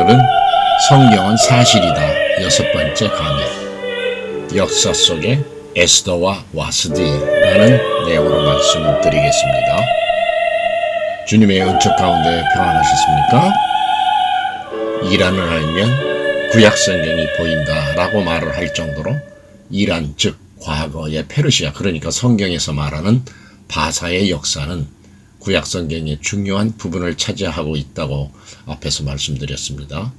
오늘은 성경은 사실이다 여섯 번째 강의, 역사 속의 에스더와 와스디라는 내용으로 말씀을 드리겠습니다. 주님의 은총 가운데 평안하셨습니까? 이란을 알면 구약 성경이 보인다라고 말을 할 정도로 이란, 즉 과거의 페르시아, 그러니까 성경에서 말하는 바사의 역사는 구약 성경의 중요한 부분을 차지하고 있다고 앞에서 말씀드렸습니다.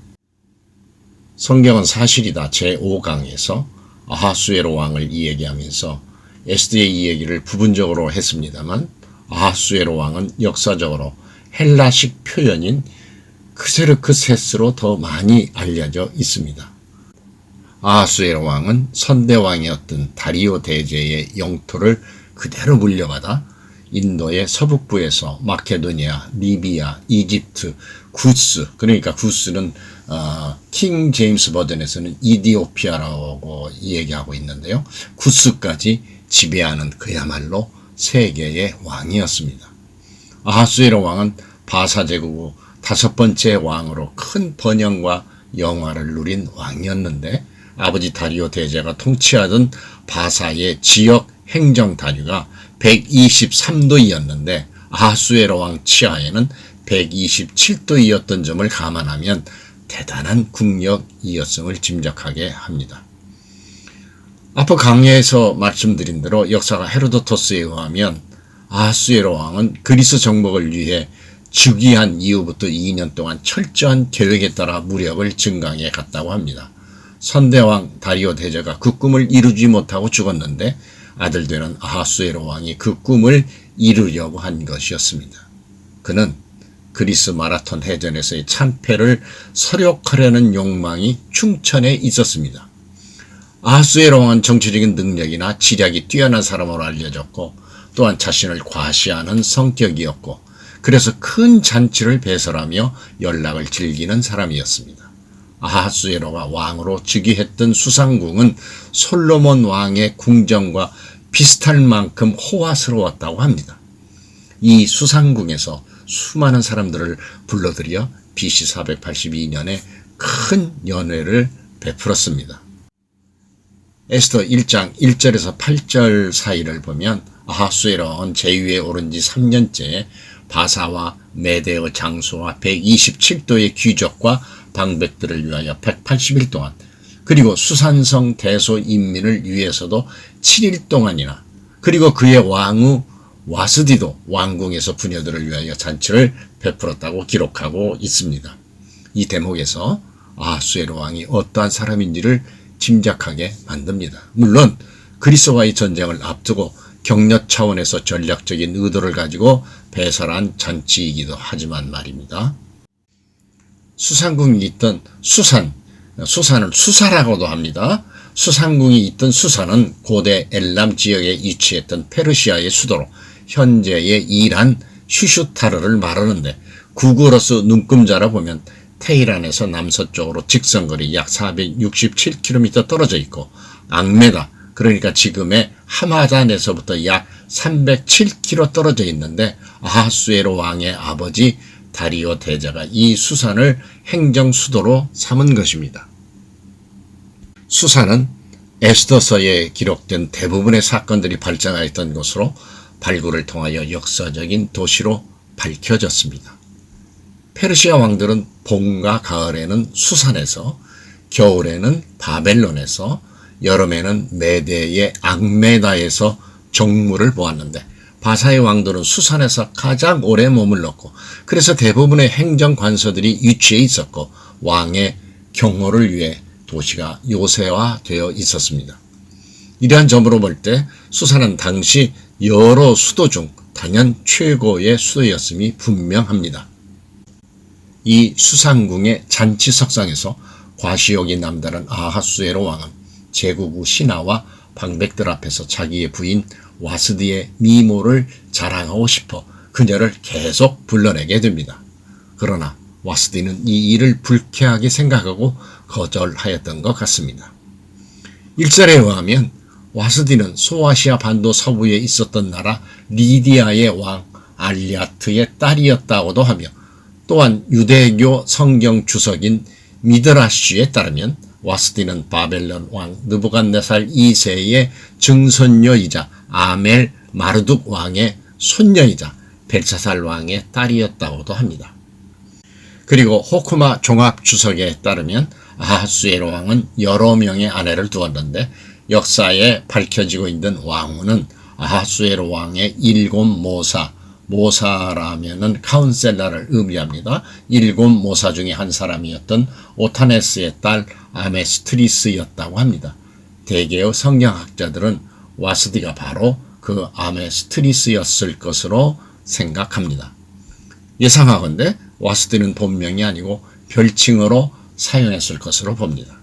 성경은 사실이다 제5강에서 아하수에로 왕을 이야기하면서 에스더의 이야기를 부분적으로 했습니다만, 아하수에로 왕은 역사적으로 헬라식 표현인 크세르크세스로 더 많이 알려져 있습니다. 아하수에로 왕은 선대왕이었던 다리오 대제의 영토를 그대로 물려받아 인도의 서북부에서 마케도니아, 리비아, 이집트, 구스, 그러니까 구스는 킹 제임스 버전에서는 이디오피아라고 얘기하고 있는데요. 구스까지 지배하는 그야말로 세계의 왕이었습니다. 아하수에로 왕은 바사 제국 다섯 번째 왕으로 큰 번영과 영화를 누린 왕이었는데, 아버지 다리오 대제가 통치하던 바사의 지역 행정 단위가 123도이었는데 아하수에로 왕 치하에는 127도이었던 점을 감안하면 대단한 국력이었음을 짐작하게 합니다. 앞서 강의에서 말씀드린 대로 역사가 헤로도토스에 의하면 아하수에로 왕은 그리스 정복을 위해 즉위한 이후부터 2년 동안 철저한 계획에 따라 무력을 증강해 갔다고 합니다. 선대왕 다리오 대제가 그 꿈을 이루지 못하고 죽었는데 아들 되는 아하수에로 왕이 그 꿈을 이루려고 한 것이었습니다. 그는 그리스 마라톤 해전에서의 참패를 서력하려는 욕망이 충천해 있었습니다. 아하수에로 왕은 정치적인 능력이나 지략이 뛰어난 사람으로 알려졌고, 또한 자신을 과시하는 성격이었고, 그래서 큰 잔치를 배설하며 연락을 즐기는 사람이었습니다. 아하수에로가 왕으로 즉위했던 수상궁은 솔로몬 왕의 궁정과 비슷할 만큼 호화스러웠다고 합니다. 이 수상궁에서 수많은 사람들을 불러들여 BC 482년에 큰 연회를 베풀었습니다. 에스더 1장 1절에서 8절 사이를 보면 아하수에로는 제위에 오른 지 3년째에 바사와 메대의 장수와 127도의 귀족과 방백들을 위하여 180일 동안, 그리고 수산성 대소 인민을 위해서도 7일 동안이나, 그리고 그의 왕후 와스디도 왕궁에서 부녀들을 위하여 잔치를 베풀었다고 기록하고 있습니다. 이 대목에서 아하수에로 왕이 어떠한 사람인지를 짐작하게 만듭니다. 물론 그리스와의 전쟁을 앞두고 격려 차원에서 전략적인 의도를 가지고 배설한 잔치이기도 하지만 말입니다. 수상궁이 있던 수산을 수사라고도 합니다. 수상궁이 있던 수산은 고대 엘람 지역에 위치했던 페르시아의 수도로 현재의 이란 슈슈타르를 말하는데, 국어로서 눈금자라 보면 테헤란에서 남서쪽으로 직선거리 약 467km 떨어져 있고, 앙메다, 그러니까 지금의 하마단에서부터 약 307km 떨어져 있는데, 아하수에로 왕의 아버지 다리오 대제가 이 수산을 행정 수도로 삼은 것입니다. 수산은 에스더서에 기록된 대부분의 사건들이 발생하였던 곳으로 발굴을 통하여 역사적인 도시로 밝혀졌습니다. 페르시아 왕들은 봄과 가을에는 수산에서, 겨울에는 바벨론에서, 여름에는 메대의 앙메다에서 정무를 보았는데, 바사의 왕들은 수산에서 가장 오래 머물렀고, 그래서 대부분의 행정관서들이 위치해 있었고, 왕의 경호를 위해 도시가 요새화되어 있었습니다. 이러한 점으로 볼 때 수산은 당시 여러 수도 중 단연 최고의 수도였음이 분명합니다. 이 수상궁의 잔치석상에서 과시욕이 남다른 아하수에로 왕은 제국 후 신하와 방백들 앞에서 자기의 부인 와스디의 미모를 자랑하고 싶어 그녀를 계속 불러내게 됩니다. 그러나 와스디는 이 일을 불쾌하게 생각하고 거절하였던 것 같습니다. 일설에 의하면 와스디는 소아시아 반도 서부에 있었던 나라 리디아의 왕 알리아트의 딸이었다고도 하며, 또한 유대교 성경 주석인 미드라시에 따르면 와스디는 바벨론 왕 느부갓네살 2세의 증손녀이자 아멜 마르둑 왕의 손녀이자 벨사살 왕의 딸이었다고도 합니다. 그리고 호쿠마 종합주석에 따르면 아하수에로 왕은 여러 명의 아내를 두었는데 역사에 밝혀지고 있는 왕후는 아하수에로 왕의 7모사, 모사라면은 카운셀러를 의미합니다. 7모사 중에 한 사람이었던 오타네스의 딸 아메스트리스였다고 합니다. 대개의 성경학자들은 와스디가 바로 그 아메스트리스였을 것으로 생각합니다. 예상하건대 와스디는 본명이 아니고 별칭으로 사용했을 것으로 봅니다.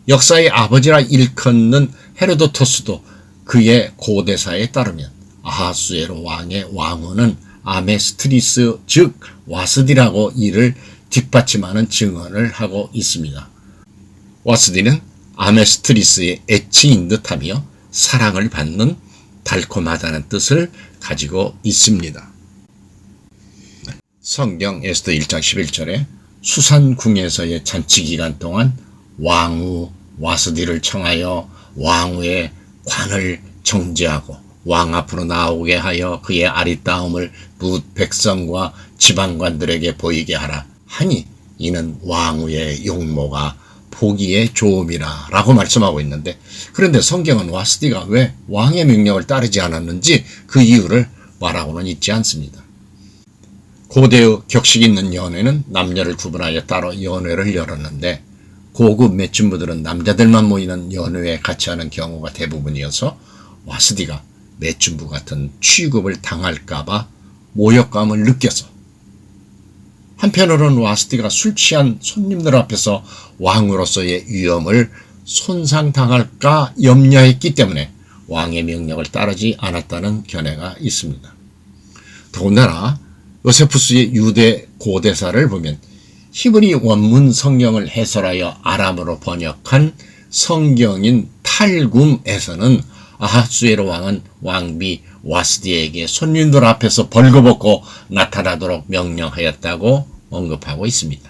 역사의 아버지라 일컫는 헤로도토스도 그의 고대사에 따르면 아하수에로 왕의 왕후는 아메스트리스 즉 와스디라고 이를 뒷받침하는 증언을 하고 있습니다. 와스디는 아메스트리스의 애칭인 듯하며 사랑을 받는 달콤하다는 뜻을 가지고 있습니다. 성경 에스더 1장 11절에 수산궁에서의 잔치 기간 동안 왕후 와스디를 청하여 왕후의 관을 정죄하고 왕 앞으로 나오게 하여 그의 아리따움을 뭇 백성과 지방관들에게 보이게 하라 하니 이는 왕후의 용모가 보기에 좋음이라 라고 말씀하고 있는데, 그런데 성경은 와스디가 왜 왕의 명령을 따르지 않았는지 그 이유를 말하고는 있지 않습니다. 고대의 격식 있는 연회는 남녀를 구분하여 따로 연회를 열었는데 고급 매춘부들은 남자들만 모이는 연회에 같이 하는 경우가 대부분이어서 와스디가 매춘부 같은 취급을 당할까봐 모욕감을 느껴서, 한편으로는 와스디가 술 취한 손님들 앞에서 왕으로서의 위엄을 손상당할까 염려했기 때문에 왕의 명령을 따르지 않았다는 견해가 있습니다. 더군다나 요세푸스의 유대 고대사를 보면 히브리 원문 성경을 해설하여 아람어로 번역한 성경인 탈굼에서는 아하수에로 왕은 왕비 와스디에게 손님들 앞에서 벌거벗고 나타나도록 명령하였다고 언급하고 있습니다.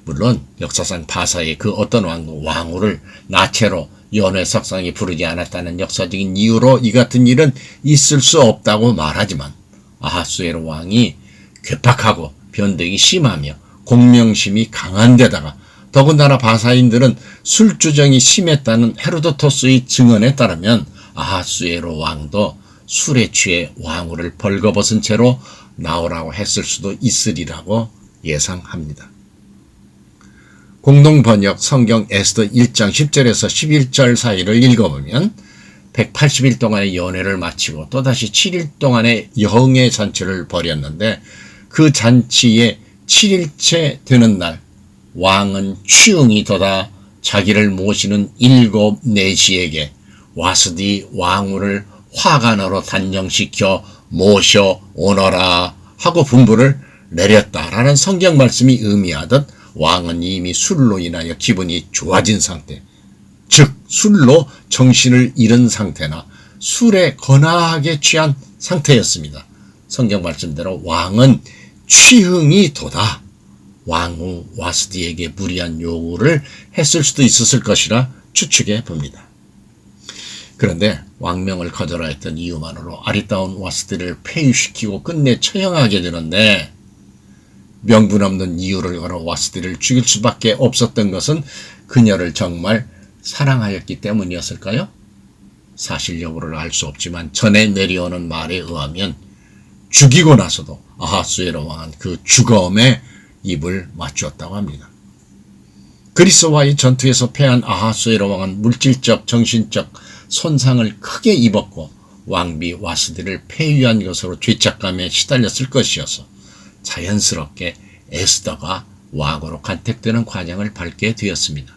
물론 역사상 바사의 그 어떤 왕도 왕후를 나체로 연회석상에 부르지 않았다는 역사적인 이유로 이 같은 일은 있을 수 없다고 말하지만 아하수에로 왕이 괴팍하고 변덕이 심하며 공명심이 강한 데다가 더군다나 바사인들은 술주정이 심했다는 헤로도토스의 증언에 따르면 아하수에로 왕도 술에 취해 왕후를 벌거벗은 채로 나오라고 했을 수도 있으리라고 예상합니다. 공동번역 성경 에스더 1장 10절에서 11절 사이를 읽어보면 180일 동안의 연회를 마치고 또다시 7일 동안의 영의 잔치를 벌였는데 그 잔치의 7일째 되는 날 왕은 취응이 돋아 자기를 모시는 7 내시에게 와스디 왕후를 화관으로 단정시켜 모셔 오너라 하고 분부를 내렸다라는 성경 말씀이 의미하듯 왕은 이미 술로 인하여 기분이 좋아진 상태, 즉 술로 정신을 잃은 상태나 술에 거나하게 취한 상태였습니다. 성경 말씀대로 왕은 취흥이 돋아 왕후 와스디에게 무리한 요구를 했을 수도 있었을 것이라 추측해 봅니다. 그런데 왕명을 거절하 했던 이유만으로 아리따운 와스디를 폐위시키고 끝내 처형하게 되는데 명분 없는 이유를 걸어 와스디를 죽일 수밖에 없었던 것은 그녀를 정말 사랑하였기 때문이었을까요? 사실 여부를 알 수 없지만 전에 내려오는 말에 의하면 죽이고 나서도 아하수에로 왕은 그 죽음에 입을 맞추었다고 합니다. 그리스와의 전투에서 패한 아하수에로 왕은 물질적, 정신적 손상을 크게 입었고 왕비 와스디를 폐위한 것으로 죄책감에 시달렸을 것이어서 자연스럽게 에스더가 왕으로 간택되는 과정을 밟게 되었습니다.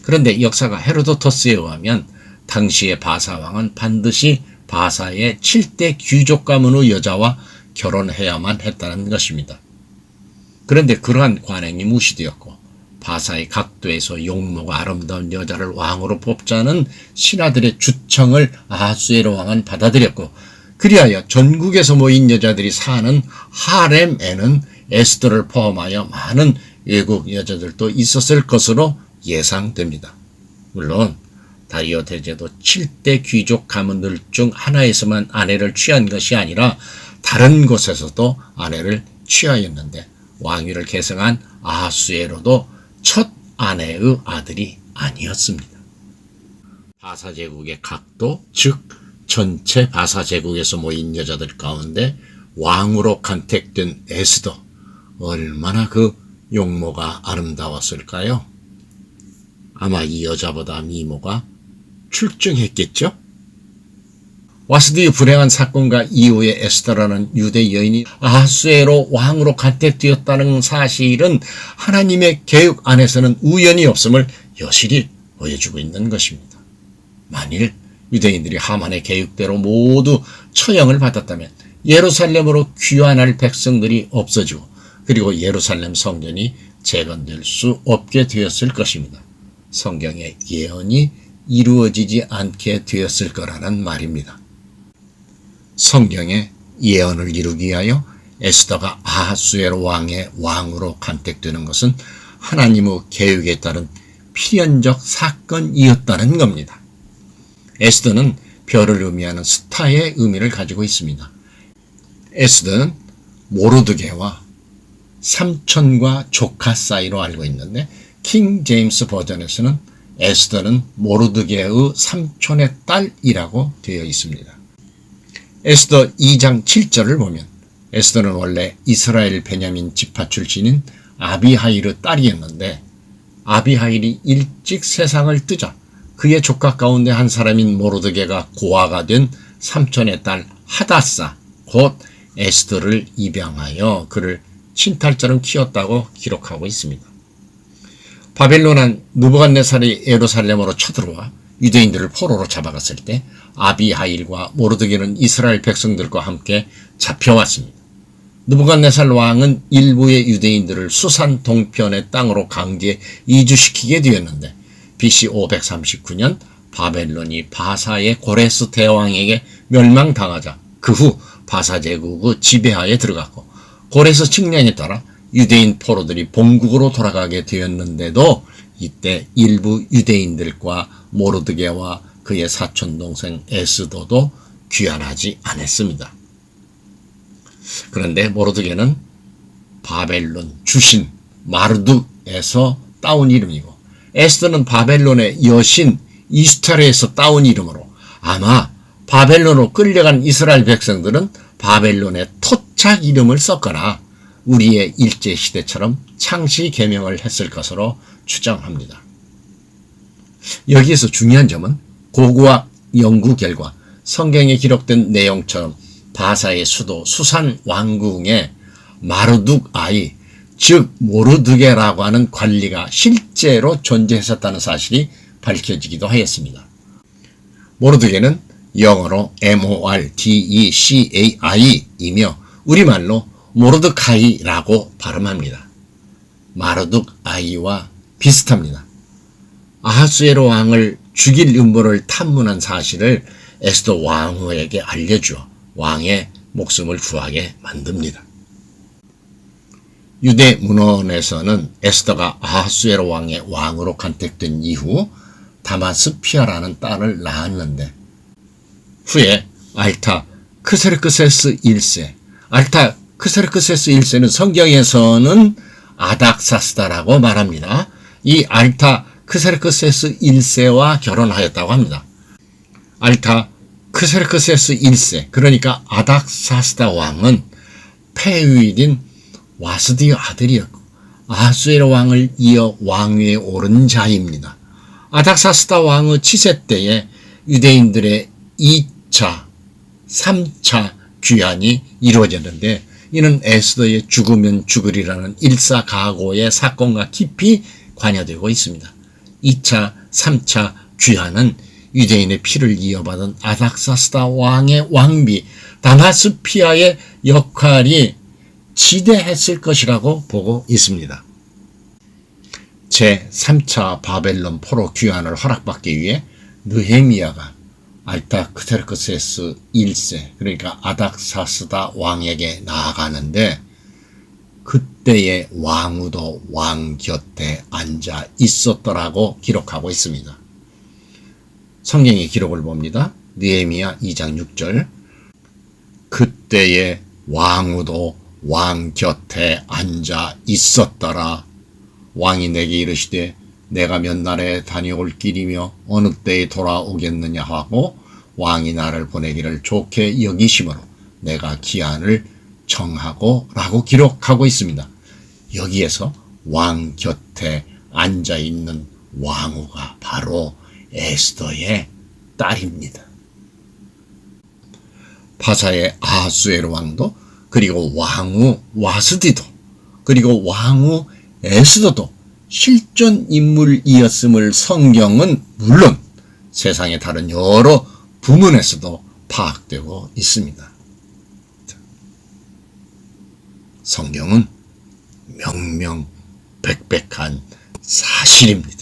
그런데 역사가 헤로도토스에 의하면 당시의 바사왕은 반드시 바사의 7대 귀족 가문의 여자와 결혼해야만 했다는 것입니다. 그런데 그러한 관행이 무시되었고 바사의 각도에서 용모가 아름다운 여자를 왕으로 뽑자는 신하들의 주청을 아하수에로 왕은 받아들였고 그리하여 전국에서 모인 여자들이 사는 하렘에는 에스더를 포함하여 많은 외국 여자들도 있었을 것으로 예상됩니다. 물론 다리오 대제도 7대 귀족 가문들 중 하나에서만 아내를 취한 것이 아니라 다른 곳에서도 아내를 취하였는데 왕위를 계승한 아하수에로도 첫 아내의 아들이 아니었습니다. 바사제국의 각도, 즉 전체 바사제국에서 모인 여자들 가운데 왕으로 간택된 에스더, 얼마나 그 용모가 아름다웠을까요? 아마 이 여자보다 미모가 출중했겠죠? 와스디의 불행한 사건과 이후에 에스더라는 유대 여인이 아하수에로 왕으로 간택되었다는 사실은 하나님의 계획 안에서는 우연이 없음을 여실히 보여주고 있는 것입니다. 만일 유대인들이 하만의 계획대로 모두 처형을 받았다면 예루살렘으로 귀환할 백성들이 없어지고 그리고 예루살렘 성전이 재건될 수 없게 되었을 것입니다. 성경의 예언이 이루어지지 않게 되었을 거라는 말입니다. 성경의 예언을 이루기 위하여 에스더가 아하수에로 왕의 왕으로 간택되는 것은 하나님의 계획에 따른 필연적 사건이었다는 겁니다. 에스더는 별을 의미하는 스타의 의미를 가지고 있습니다. 에스더는 모르드게와 삼촌과 조카 사이로 알고 있는데 킹 제임스 버전에서는 에스더는 모르드게의 삼촌의 딸이라고 되어 있습니다. 에스더 2장 7절을 보면 에스더는 원래 이스라엘 베냐민 지파 출신인 아비하일의 딸이었는데 아비하일이 일찍 세상을 뜨자 그의 조카 가운데 한 사람인 모르드게가 고아가 된 삼촌의 딸 하다사 곧 에스더를 입양하여 그를 친탈처럼 키웠다고 기록하고 있습니다. 바벨론한 느부갓네살이 예루살렘으로 쳐들어와 유대인들을 포로로 잡아갔을 때 아비하일과 모르드게는 이스라엘 백성들과 함께 잡혀왔습니다. 느부갓네살 왕은 일부의 유대인들을 수산 동편의 땅으로 강제 이주시키게 되었는데 BC 539년 바벨론이 바사의 고레스 대왕에게 멸망당하자 그 후 바사 제국의 지배하에 들어갔고 고레스 칙령에 따라 유대인 포로들이 본국으로 돌아가게 되었는데도 이때 일부 유대인들과 모르드게와 그의 사촌 동생 에스더도 귀환하지 않았습니다. 그런데 모르드게는 바벨론 주신 마르둑에서 따온 이름이고 에스더는 바벨론의 여신 이스타르에서 따온 이름으로 아마 바벨론으로 끌려간 이스라엘 백성들은 바벨론의 토착 이름을 썼거나 우리의 일제시대처럼 창시 개명을 했을 것으로 추정합니다. 여기에서 중요한 점은 고고학 연구 결과 성경에 기록된 내용처럼 바사의 수도 수산 왕궁에 마르둑 아이 즉 모르드게라고 하는 관리가 실제로 존재했었다는 사실이 밝혀지기도 하였습니다. 모르드게는 영어로 MORDECAI이며 우리말로 모르드카이라고 발음합니다. 마르둑 아이와 비슷합니다. 아하수에로 왕을 죽일 음모를 탐문한 사실을 에스더 왕후에게 알려주어 왕의 목숨을 구하게 만듭니다. 유대 문헌에서는 에스더가 아하수에로 왕의 왕으로 간택된 이후 다마스피아라는 딸을 낳았는데 후에 알타크세르크세스 1세 알타크세르크세스 1세는 성경에서는 아닥사스다라고 말합니다. 이 알타크세르크세스 1세와 결혼하였다고 합니다. 알타크세르크세스 1세 그러니까 아닥사스다 왕은 폐위인 와스디의 아들이었고 아하수에로 왕을 이어 왕위에 오른 자입니다. 아닥사스다 왕의 치세 때에 유대인들의 2차, 3차 귀환이 이루어졌는데 이는 에스더의 죽으면 죽으리라는 일사가고의 사건과 깊이 관여되고 있습니다. 2차, 3차 귀환은 유대인의 피를 이어받은 아닥사스다 왕의 왕비 다마스피아의 역할이 지대했을 것이라고 보고 있습니다. 제3차 바벨론 포로 귀환을 허락받기 위해 느헤미야가 알타크세르크세스 1세 그러니까 아닥사스다 왕에게 나아가는데 그때의 왕후도 왕 곁에 앉아 있었더라고 기록하고 있습니다. 성경의 기록을 봅니다. 느헤미야 2장 6절. 그때의 왕후도 왕 곁에 앉아 있었더라. 왕이 내게 이르시되 내가 몇 날에 다녀올 길이며 어느 때에 돌아오겠느냐 하고 왕이 나를 보내기를 좋게 여기심으로 내가 기한을 정하고 라고 기록하고 있습니다. 여기에서 왕 곁에 앉아있는 왕후가 바로 에스더의 딸입니다. 바사의 아하수에로 왕도, 그리고 왕후 와스디도, 그리고 왕후 에스더도 실존 인물이었음을 성경은 물론 세상의 다른 여러 부문에서도 파악되고 있습니다. 성경은 명명백백한 사실입니다.